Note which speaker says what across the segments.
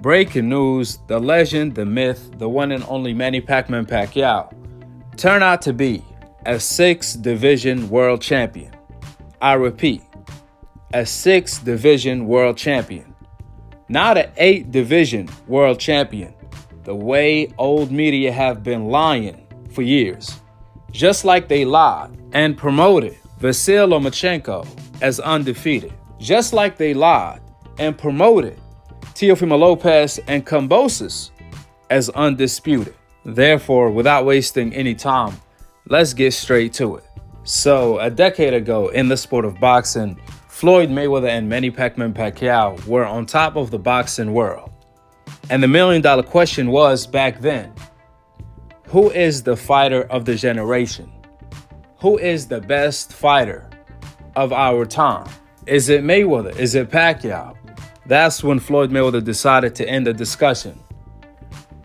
Speaker 1: Breaking news, the legend, the myth, the one and only Manny Pacquiao turned out to be a 6-division world champion. I repeat, a 6-division world champion. Not an 8-division world champion, the way old media have been lying for years. Just like they lied and promoted Vasyl Lomachenko as undefeated. Just like they lied and promoted Teofimo Lopez and Kambosos as undisputed. Therefore, without wasting any time, let's get straight to it. So, a decade ago in the sport of boxing, Floyd Mayweather and Manny Pacquiao were on top of the boxing world. And the million-dollar question was back then, who is the fighter of the generation? Who is the best fighter of our time? Is it Mayweather? Is it Pacquiao? That's when Floyd Mayweather decided to end the discussion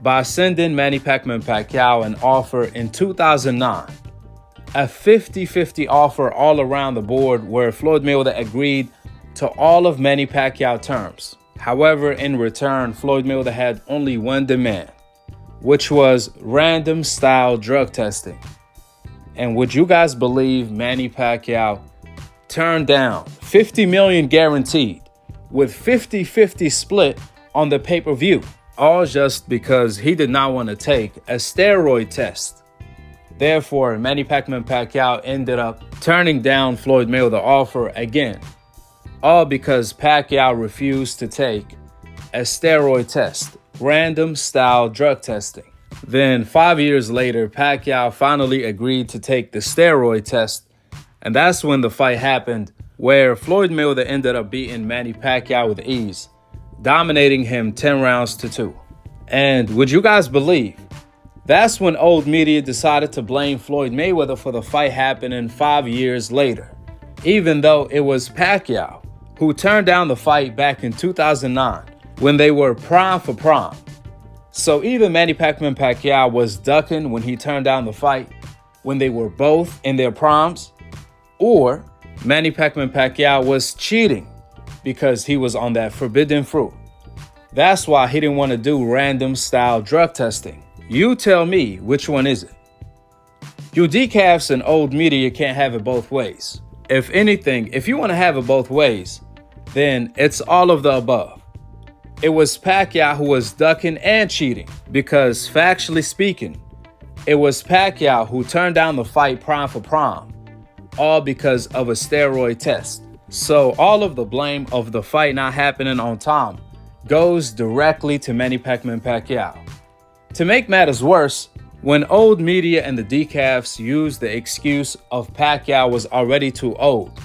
Speaker 1: by sending Manny Pacquiao an offer in 2009, a 50-50 offer all around the board where Floyd Mayweather agreed to all of Manny Pacquiao terms. However, in return, Floyd Mayweather had only one demand, which was random style drug testing. And would you guys believe Manny Pacquiao turned down $50 million guaranteed with 50-50 split on the pay-per-view, all just because he did not want to take a steroid test. Therefore, Manny Pacquiao ended up turning down Floyd Mayweather's offer again, all because Pacquiao refused to take a steroid test, random style drug testing. Then 5 years later, Pacquiao finally agreed to take the steroid test, and that's when the fight happened, where Floyd Mayweather ended up beating Manny Pacquiao with ease, dominating him 10 rounds to 2. And would you guys believe, that's when old media decided to blame Floyd Mayweather for the fight happening 5 years later, even though it was Pacquiao who turned down the fight back in 2009 when they were prime for prime. So either Manny Pacquiao was ducking when he turned down the fight when they were both in their primes, or Manny Pacquiao was cheating because he was on that forbidden fruit. That's why he didn't want to do random style drug testing. You tell me, which one is it? You decafs and old media can't have it both ways. If anything, if you want to have it both ways, then it's all of the above. It was Pacquiao who was ducking and cheating because, factually speaking, it was Pacquiao who turned down the fight prime for prime, all because of a steroid test. So all of the blame of the fight not happening on time goes directly to Manny Pacquiao. To make matters worse, when old media and the decafs used the excuse of Pacquiao was already too old,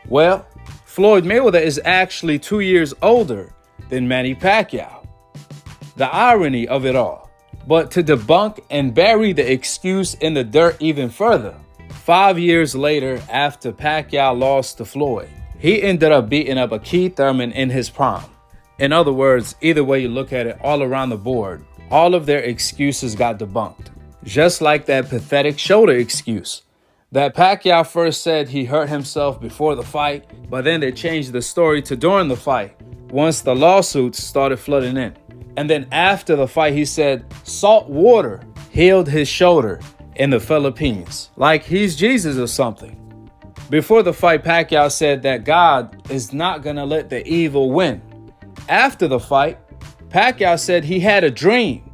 Speaker 1: well, Floyd Mayweather is actually 2 years older than Manny Pacquiao. The irony of it all. But to debunk and bury the excuse in the dirt even further, 5 years later, after Pacquiao lost to Floyd, he ended up beating up Akhi in his prime. In other words, either way you look at it, all around the board, all of their excuses got debunked. Just like that pathetic shoulder excuse that Pacquiao first said he hurt himself before the fight, but then they changed the story to during the fight once the lawsuits started flooding in. And then after the fight, he said salt water healed his shoulder in the Philippines, like he's Jesus or something. Before the fight, Pacquiao said that God is not gonna let the evil win. After the fight, Pacquiao said he had a dream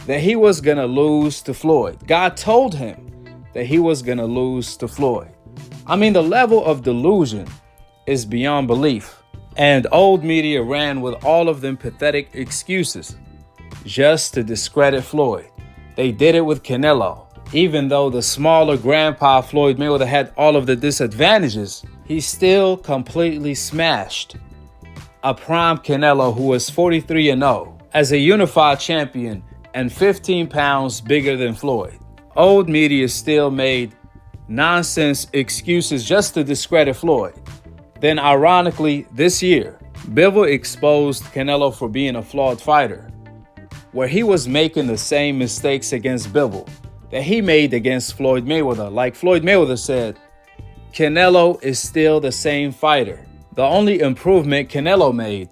Speaker 1: that he was gonna lose to Floyd. God told him that he was gonna lose to Floyd. I mean, the level of delusion is beyond belief. And old media ran with all of them pathetic excuses just to discredit Floyd. They did it with Canelo. Even though the smaller grandpa Floyd Mayweather had all of the disadvantages, he still completely smashed a prime Canelo who was 43-0 as a unified champion and 15 pounds bigger than Floyd. Old media still made nonsense excuses just to discredit Floyd. Then ironically, this year, Bivol exposed Canelo for being a flawed fighter, where he was making the same mistakes against Bivol that he made against Floyd Mayweather. Like Floyd Mayweather said, Canelo is still the same fighter. The only improvement Canelo made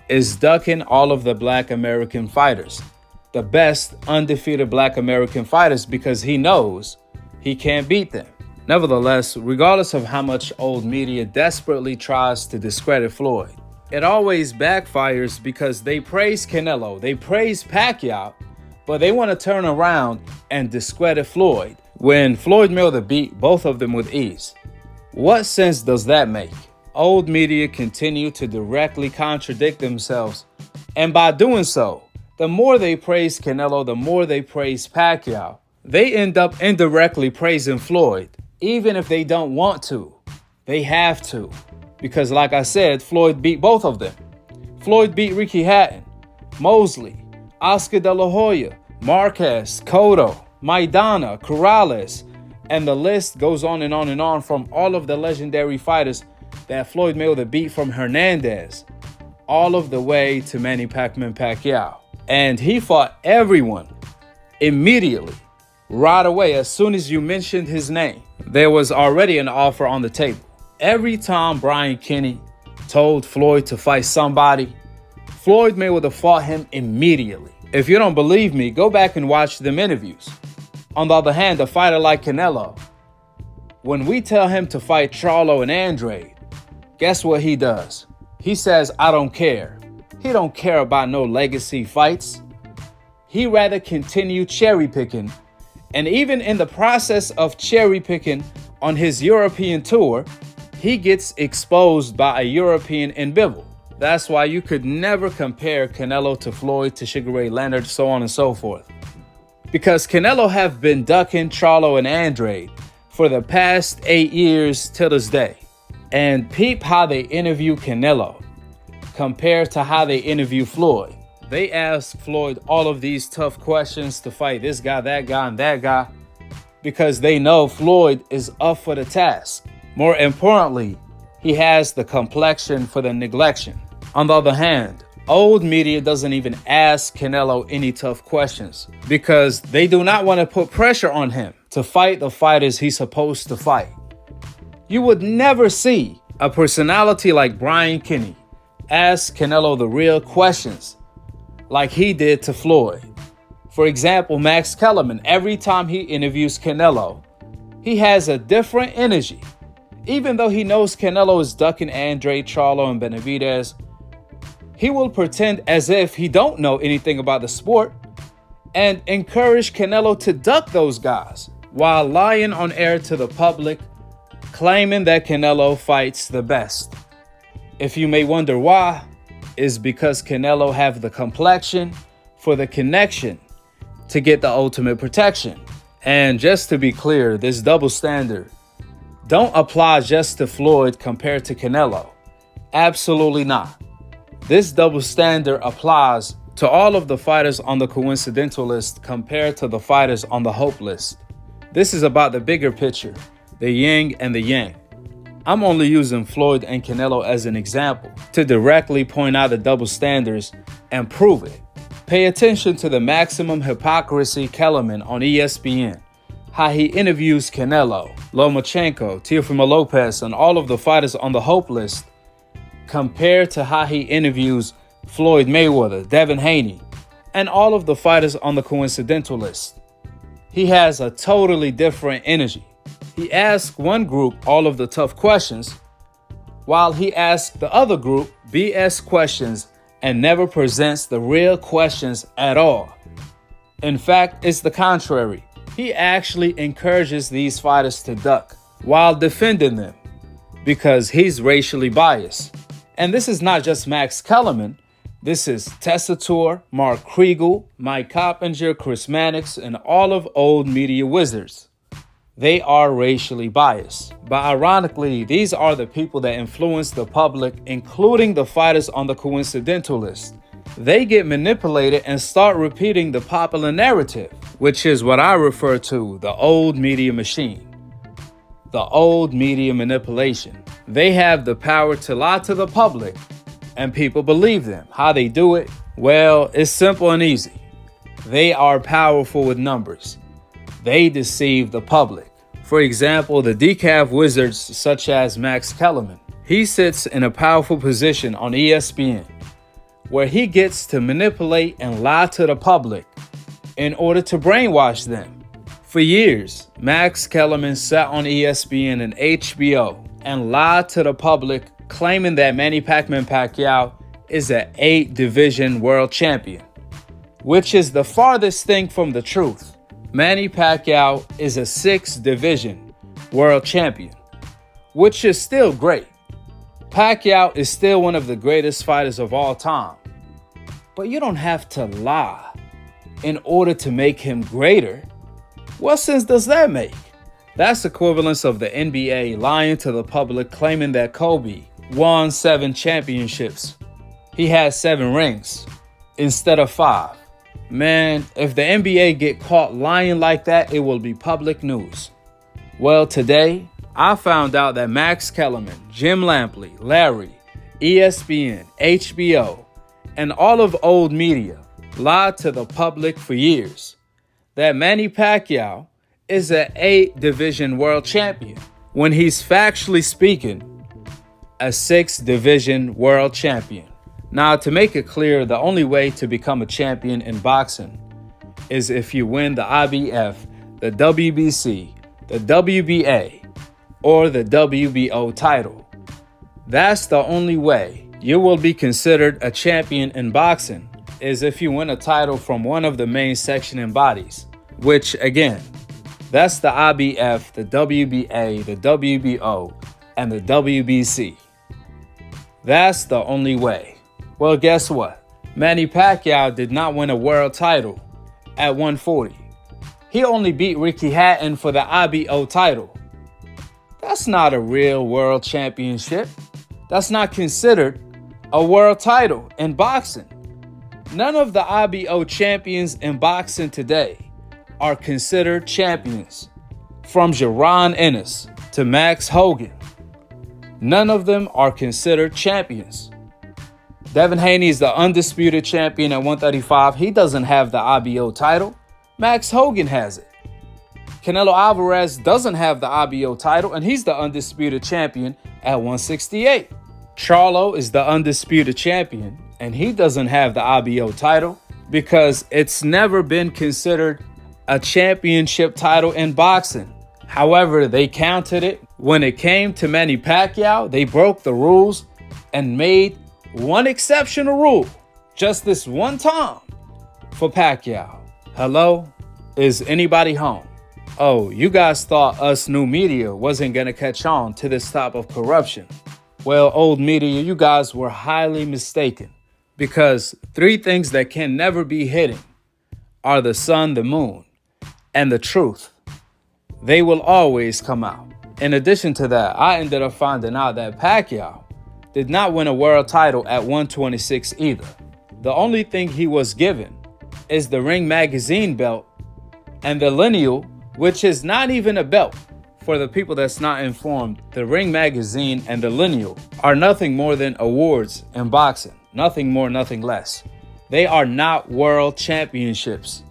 Speaker 1: is ducking all of the Black American fighters, the best undefeated Black American fighters, because he knows he can't beat them. Nevertheless, regardless of how much old media desperately tries to discredit Floyd, it always backfires because they praise Canelo, they praise Pacquiao, but they want to turn around and discredit Floyd when Floyd Mayweather beat both of them with ease. What sense does that make? Old media continue to directly contradict themselves, and by doing so, the more they praise Canelo, the more they praise Pacquiao, they end up indirectly praising Floyd, even if they don't want to. They have to. Because like I said, Floyd beat both of them. Floyd beat Ricky Hatton, Mosley, Oscar De La Hoya, Marquez, Cotto, Maidana, Corrales, and the list goes on and on and on from all of the legendary fighters that Floyd Mayweather beat, from Hernandez all of the way to Manny Pacquiao. And he fought everyone immediately, right away. As soon as you mentioned his name, there was already an offer on the table. Every time Brian Kenny told Floyd to fight somebody, Floyd Mayweather fought him immediately. If you don't believe me, go back and watch them interviews. On the other hand, a fighter like Canelo, when we tell him to fight Charlo and Andrade, guess what he does? He says, I don't care. He don't care about no legacy fights. He rather continue cherry picking. And even in the process of cherry picking on his European tour, he gets exposed by a European in Bivol. That's why you could never compare Canelo to Floyd, to Sugar Ray Leonard, so on and so forth. Because Canelo have been ducking Charlo and Andrade for the past 8 years till this day. And peep how they interview Canelo compared to how they interview Floyd. They ask Floyd all of these tough questions to fight this guy, that guy, and that guy, because they know Floyd is up for the task. More importantly, he has the complexion for the neglection. On the other hand, old media doesn't even ask Canelo any tough questions because they do not want to put pressure on him to fight the fighters he's supposed to fight. You would never see a personality like Brian Kenny ask Canelo the real questions like he did to Floyd. For example, Max Kellerman, every time he interviews Canelo, he has a different energy. Even though he knows Canelo is ducking Andrade, Charlo, and Benavidez, he will pretend as if he don't know anything about the sport and encourage Canelo to duck those guys while lying on air to the public, claiming that Canelo fights the best. If you may wonder why, is because Canelo have the complexion for the connection to get the ultimate protection. And just to be clear, this double standard don't apply just to Floyd compared to Canelo. Absolutely not. This double standard applies to all of the fighters on the coincidental list compared to the fighters on the hope list. This is about the bigger picture, the yin and the yang. I'm only using Floyd and Canelo as an example to directly point out the double standards and prove it. Pay attention to the Maximum Hypocrisy Kellerman on ESPN, how he interviews Canelo, Lomachenko, Teofimo Lopez, and all of the fighters on the hope list compared to how he interviews Floyd Mayweather, Devin Haney, and all of the fighters on the coincidental list. He has a totally different energy. He asks one group all of the tough questions, while he asks the other group BS questions and never presents the real questions at all. In fact, it's the contrary. He actually encourages these fighters to duck while defending them because he's racially biased. And this is not just Max Kellerman. This is Tessitore, Mark Kriegel, Mike Coppinger, Chris Mannix, and all of old media wizards. They are racially biased. But ironically, these are the people that influence the public, including the fighters on the coincidental list. They get manipulated and start repeating the popular narrative, which is what I refer to the old media machine. The old media manipulation. They have the power to lie to the public, and people believe them. How they do it? Well, it's simple and easy. They are powerful with numbers. They deceive the public. For example, the decaf wizards such as Max Kellerman. He sits in a powerful position on ESPN, where he gets to manipulate and lie to the public in order to brainwash them. For years, Max Kellerman sat on ESPN and HBO and lied to the public, claiming that Manny Pacquiao is an 8-division world champion, which is the farthest thing from the truth. Manny Pacquiao is a 6-division world champion, which is still great. Pacquiao is still one of the greatest fighters of all time. But you don't have to lie in order to make him greater. What sense does that make? That's equivalence of the NBA lying to the public, claiming that Kobe won 7 championships. He has 7 rings instead of 5. Man, if the NBA get caught lying like that, it will be public news. Well, today, I found out that Max Kellerman, Jim Lampley, Larry, ESPN, HBO, and all of old media lied to the public for years that Manny Pacquiao is an 8-division world champion, when he's factually speaking a 6-division world champion. Now, to make it clear, the only way to become a champion in boxing is if you win the IBF, the WBC, the WBA, or the WBO title. That's the only way you will be considered a champion in boxing, is if you win a title from one of the main sanctioning bodies, which again, that's the IBF, the WBA, the WBO, and the WBC. That's the only way. Well, guess what? Manny Pacquiao did not win a world title at 140. He only beat Ricky Hatton for the IBO title. That's not a real world championship. That's not considered a world title in boxing. None of the IBO champions in boxing today are considered champions. From Jaron Ennis to Max Hogan, none of them are considered champions. Devin Haney is the undisputed champion at 135. He doesn't have the IBO title. Max Hogan has it. Canelo Alvarez doesn't have the IBO title, and he's the undisputed champion at 168. Charlo is the undisputed champion, and he doesn't have the IBO title because it's never been considered a championship title in boxing. However, they counted it. When it came to Manny Pacquiao, they broke the rules and made one exceptional rule, just this one time, for Pacquiao. Hello? Is anybody home? Oh, you guys thought us new media wasn't going to catch on to this type of corruption. Well, old media, you guys were highly mistaken, because 3 things that can never be hidden are the sun, the moon, and the truth. They will always come out. In addition to that, I ended up finding out that Pacquiao did not win a world title at 126 either. The only thing he was given is the Ring Magazine belt and the Lineal, which is not even a belt. For the people that's not informed, the Ring Magazine and the Lineal are nothing more than awards in boxing. Nothing more, nothing less. They are not world championships.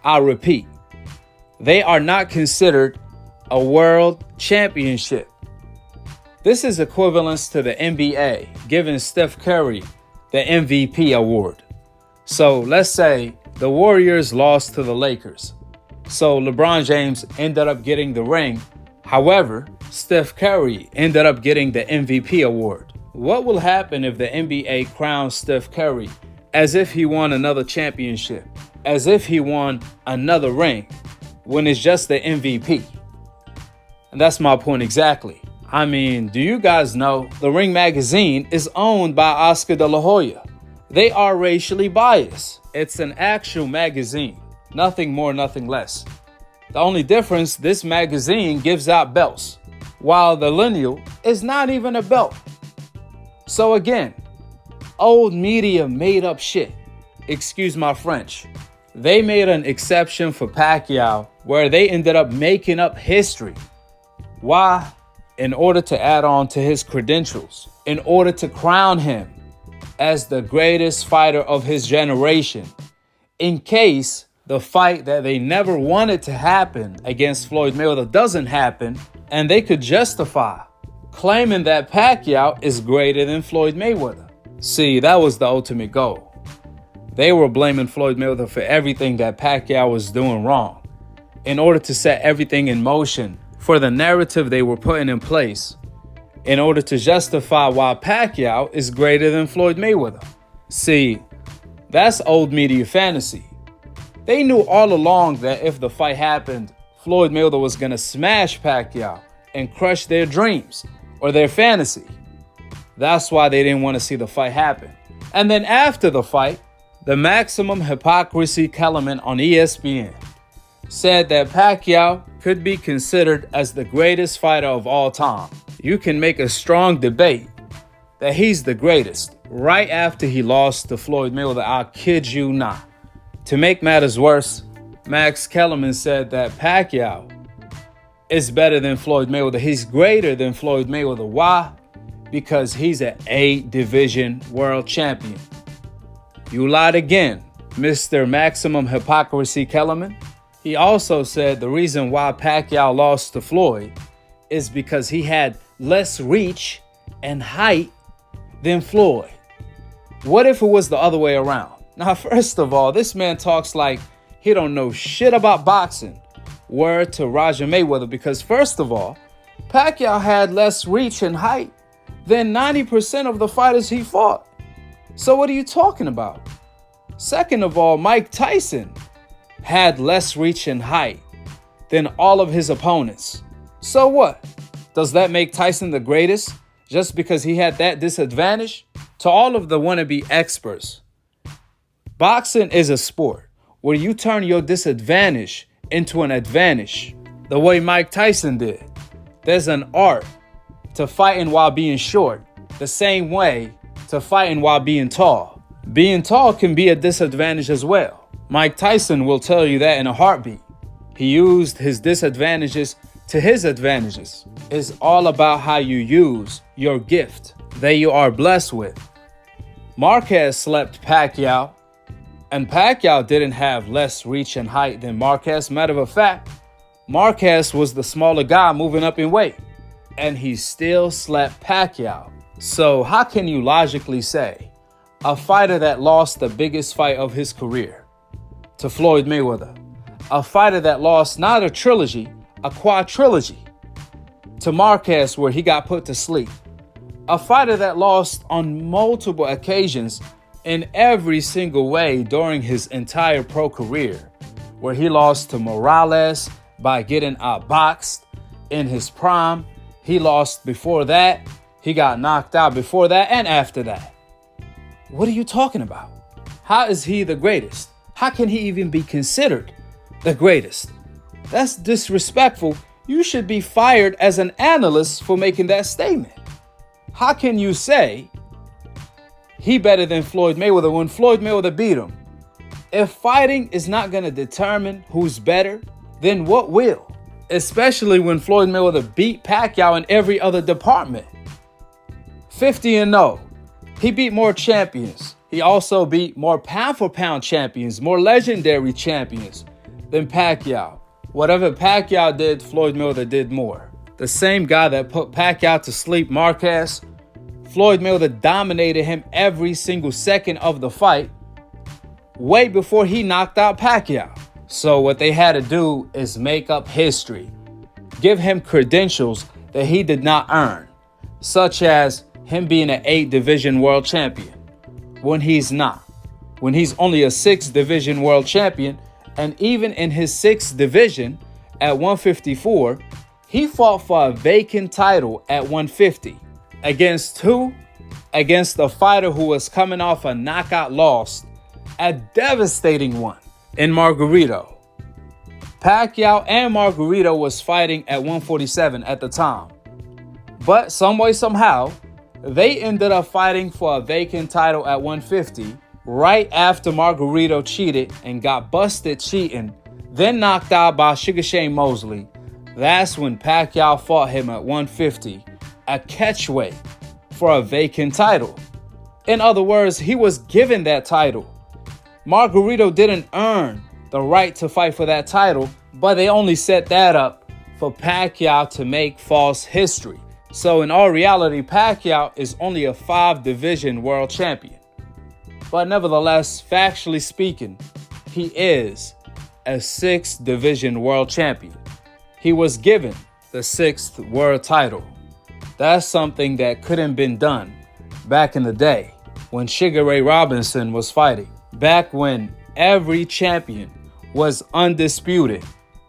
Speaker 1: I repeat, they are not considered a world championship. This is equivalence to the NBA giving Steph Curry the MVP award. So let's say the Warriors lost to the Lakers. So LeBron James ended up getting the ring. However, Steph Curry ended up getting the MVP award. What will happen if the NBA crowns Steph Curry as if he won another championship, as if he won another ring, when it's just the MVP? And that's my point exactly. I mean, do you guys know the Ring Magazine is owned by Oscar de la Hoya? They are racially biased. It's an actual magazine. Nothing more, nothing less. The only difference, this magazine gives out belts, while the Lineal is not even a belt. So again, old media made up shit. Excuse my French. They made an exception for Pacquiao where they ended up making up history. Why? In order to add on to his credentials, in order to crown him as the greatest fighter of his generation, in case the fight that they never wanted to happen against Floyd Mayweather doesn't happen, and they could justify claiming that Pacquiao is greater than Floyd Mayweather. See, that was the ultimate goal. They were blaming Floyd Mayweather for everything that Pacquiao was doing wrong in order to set everything in motion for the narrative they were putting in place in order to justify why Pacquiao is greater than Floyd Mayweather. See, that's old media fantasy. They knew all along that if the fight happened, Floyd Mayweather was going to smash Pacquiao and crush their dreams or their fantasy. That's why they didn't want to see the fight happen. And then after the fight, the maximum hypocrisy Kellerman on ESPN said that Pacquiao could be considered as the greatest fighter of all time. You can make a strong debate that he's the greatest right after he lost to Floyd Mayweather. I kid you not. To make matters worse, Max Kellerman said that Pacquiao is better than Floyd Mayweather. He's greater than Floyd Mayweather. Why? Because he's an 8-division world champion. You lied again, Mr. Maximum Hypocrisy Kellerman. He also said the reason why Pacquiao lost to Floyd is because he had less reach and height than Floyd. What if it was the other way around? Now, first of all, this man talks like he don't know shit about boxing. Word to Roger Mayweather, because first of all, Pacquiao had less reach and height than 90% of the fighters he fought. So what are you talking about? Second of all, Mike Tyson had less reach and height than all of his opponents. So what? Does that make Tyson the greatest just because he had that disadvantage? To all of the wannabe experts, boxing is a sport where you turn your disadvantage into an advantage, the way Mike Tyson did. There's an art to fighting while being short, the same way to fighting while being tall. Being tall can be a disadvantage as well. Mike Tyson will tell you that in a heartbeat. He used his disadvantages to his advantages. It's all about how you use your gift that you are blessed with. Marquez slept Pacquiao, and Pacquiao didn't have less reach and height than Marquez. Matter of fact, Marquez was the smaller guy moving up in weight, and he still slept Pacquiao. So how can you logically say a fighter that lost the biggest fight of his career to Floyd Mayweather, a fighter that lost not a trilogy, a quadrilogy to Marquez where he got put to sleep, a fighter that lost on multiple occasions in every single way during his entire pro career, where he lost to Morales by getting outboxed in his prime. He lost before that. He got knocked out before that and after that. What are you talking about? How is he the greatest? How can he even be considered the greatest? That's disrespectful. You should be fired as an analyst for making that statement. How can you say he better than Floyd Mayweather when Floyd Mayweather beat him? If fighting is not going to determine who's better, then what will? Especially when Floyd Mayweather beat Pacquiao in every other department. 50-0. He beat more champions. He also beat more pound-for-pound champions, more legendary champions than Pacquiao. Whatever Pacquiao did, Floyd Mayweather did more. The same guy that put Pacquiao to sleep, Marquez, Floyd Mayweather dominated him every single second of the fight, way before he knocked out Pacquiao. So what they had to do is make up history, give him credentials that he did not earn, such as him being an 8-division world champion, when he's not, when he's only a 6-division world champion. And even in his 6th division at 154, he fought for a vacant title at 150. Against who? Against a fighter who was coming off a knockout loss, a devastating one, in Margarito. Pacquiao and Margarito was fighting at 147 at the time. But some way, somehow, they ended up fighting for a vacant title at 150 right after Margarito cheated and got busted cheating, then knocked out by Sugar Shane Mosley. That's when Pacquiao fought him at 150, a catchweight for a vacant title. In other words, he was given that title. Margarito didn't earn the right to fight for that title, but they only set that up for Pacquiao to make false history. So in all reality, Pacquiao is only a 5-division world champion. But nevertheless, factually speaking, he is a 6-division world champion. He was given the 6th world title. That's something that couldn't been done back in the day when Sugar Ray Robinson was fighting. Back when every champion was undisputed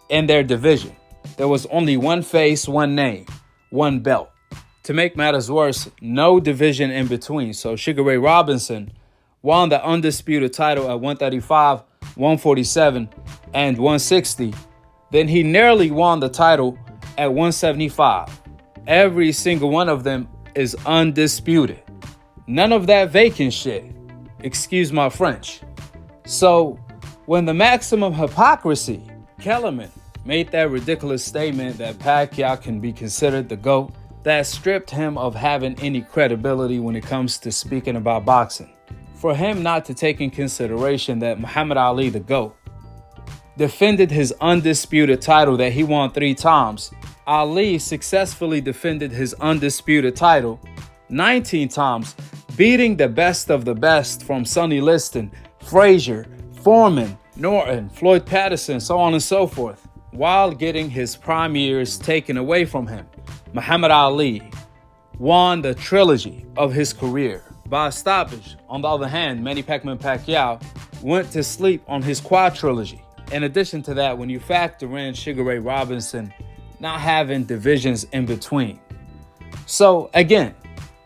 Speaker 1: in their division. There was only one face, one name, one belt. To make matters worse, no division in between. So Sugar Ray Robinson won the undisputed title at 135, 147, and 160. Then he nearly won the title at 175. Every single one of them is undisputed. None of that vacant shit. Excuse my French. So when the maximum hypocrisy, Kellerman, made that ridiculous statement that Pacquiao can be considered the GOAT, that stripped him of having any credibility when it comes to speaking about boxing. For him not to take in consideration that Muhammad Ali, the GOAT, defended his undisputed title that he won 3 times. Ali successfully defended his undisputed title 19 times, beating the best of the best from Sonny Liston, Frazier, Foreman, Norton, Floyd Patterson, so on and so forth, while getting his prime years taken away from him. Muhammad Ali won the trilogy of his career by stoppage. On the other hand, Manny Pacquiao went to sleep on his quadrilogy. In addition to that, when you factor in Sugar Ray Robinson not having divisions in between. So again,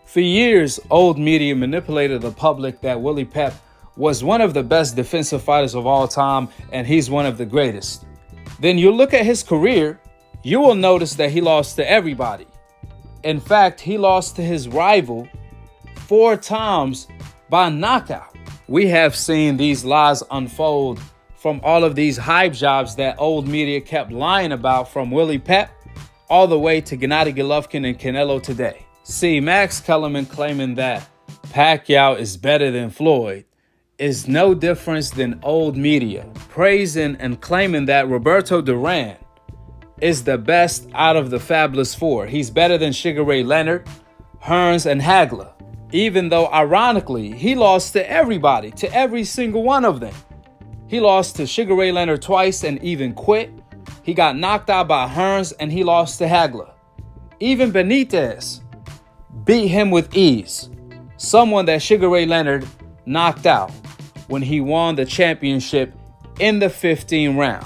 Speaker 1: for years, old media manipulated the public that Willie Pep was one of the best defensive fighters of all time and he's one of the greatest. Then you look at his career, you will notice that he lost to everybody. In fact, he lost to his rival 4 times by knockout. We have seen these lies unfold from all of these hype jobs that old media kept lying about, from Willie Pep all the way to Gennady Golovkin and Canelo today. See, Max Kellerman claiming that Pacquiao is better than Floyd is no difference than old media praising and claiming that Roberto Duran is the best out of the Fabulous Four. He's better than Sugar Ray Leonard, Hearns, and Hagler, even though ironically he lost to everybody, to every single one of them. He lost to Sugar Ray Leonard twice and even quit. He got knocked out by Hearns and he lost to Hagler. Even Benitez beat him with ease, someone that Sugar Ray Leonard knocked out when he won the championship in the 15th round.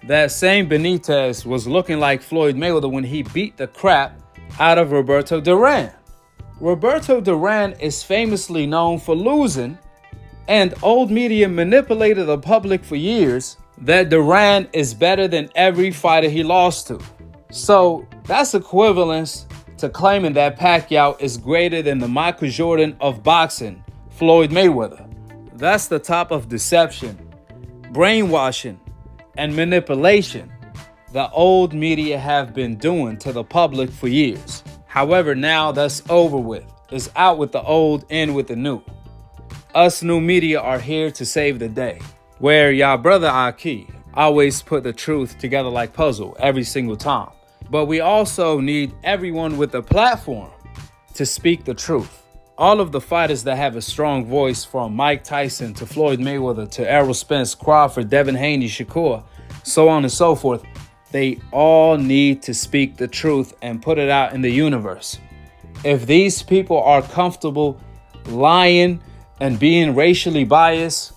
Speaker 1: That same Benitez was looking like Floyd Mayweather when he beat the crap out of Roberto Duran. Roberto Duran is famously known for losing, and old media manipulated the public for years that Duran is better than every fighter he lost to. So that's equivalence to claiming that Pacquiao is greater than the Michael Jordan of boxing, Floyd Mayweather. That's the top of deception, brainwashing, and manipulation the old media have been doing to the public for years. However, now that's over with. It's out with the old, in with the new. Us new media are here to save the day, where y'all brother Akhi always put the truth together like puzzle every single time. But we also need everyone with a platform to speak the truth. All of the fighters that have a strong voice, from Mike Tyson to Floyd Mayweather to Errol Spence, Crawford, Devin Haney, Shakur, so on and so forth, they all need to speak the truth and put it out in the universe. If these people are comfortable lying and being racially biased,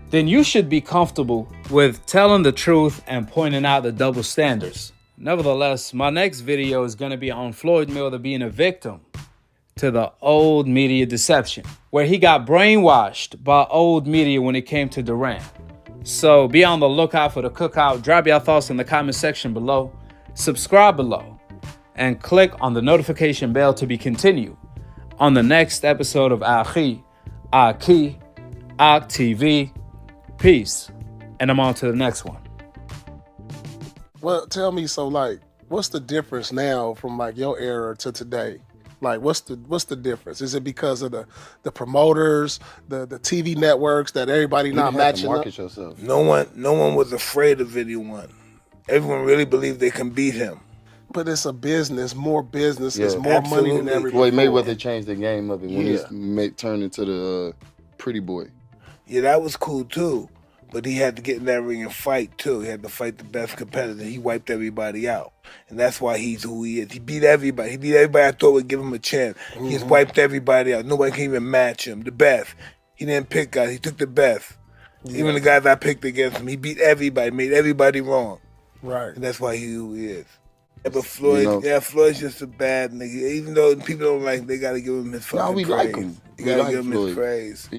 Speaker 1: then you should be comfortable with telling the truth and pointing out the double standards. Nevertheless, my next video is going to be on Floyd Mayweather being a victim to the old media deception, where he got brainwashed by old media when it came to Duran. So be on the lookout for the cookout. Drop your thoughts in the comment section below. Subscribe below and click on the notification bell to be continued on the next episode of Akhi, Akhi TV. Peace. And I'm on to the next one.
Speaker 2: Well, tell me, so like, what's the difference now from like your era to today? Like, what's the difference? Is it because of the promoters, the TV networks that everybody not matching up?
Speaker 3: Market yourself.
Speaker 4: No one was afraid of anyone. Everyone really believed they can beat him.
Speaker 2: But it's a business, more business.
Speaker 3: Yeah.
Speaker 2: It's more money than
Speaker 4: Absolutely.
Speaker 2: ever
Speaker 3: Floyd
Speaker 2: before.
Speaker 3: Mayweather changed the game of it when
Speaker 2: Yeah.
Speaker 3: he turned into the pretty boy.
Speaker 4: Yeah, that was cool too. But he had to get in that ring and fight too. He had to fight the best competitor. He wiped everybody out. And that's why he's who he is. He beat everybody. He beat everybody I thought would give him a chance. He just wiped everybody out. Nobody can even match him. The best. He didn't pick guys. He took the best. Even the guys I picked against him, he beat everybody, made everybody wrong.
Speaker 2: Right.
Speaker 4: And that's why he who he is. Yeah, but Floyd, Floyd's just a bad nigga. Even though people don't like him, they gotta give him his fucking
Speaker 3: we
Speaker 4: praise.
Speaker 3: like him.
Speaker 4: You
Speaker 3: We
Speaker 4: gotta
Speaker 3: like
Speaker 4: give him
Speaker 3: Floyd.
Speaker 4: his praise.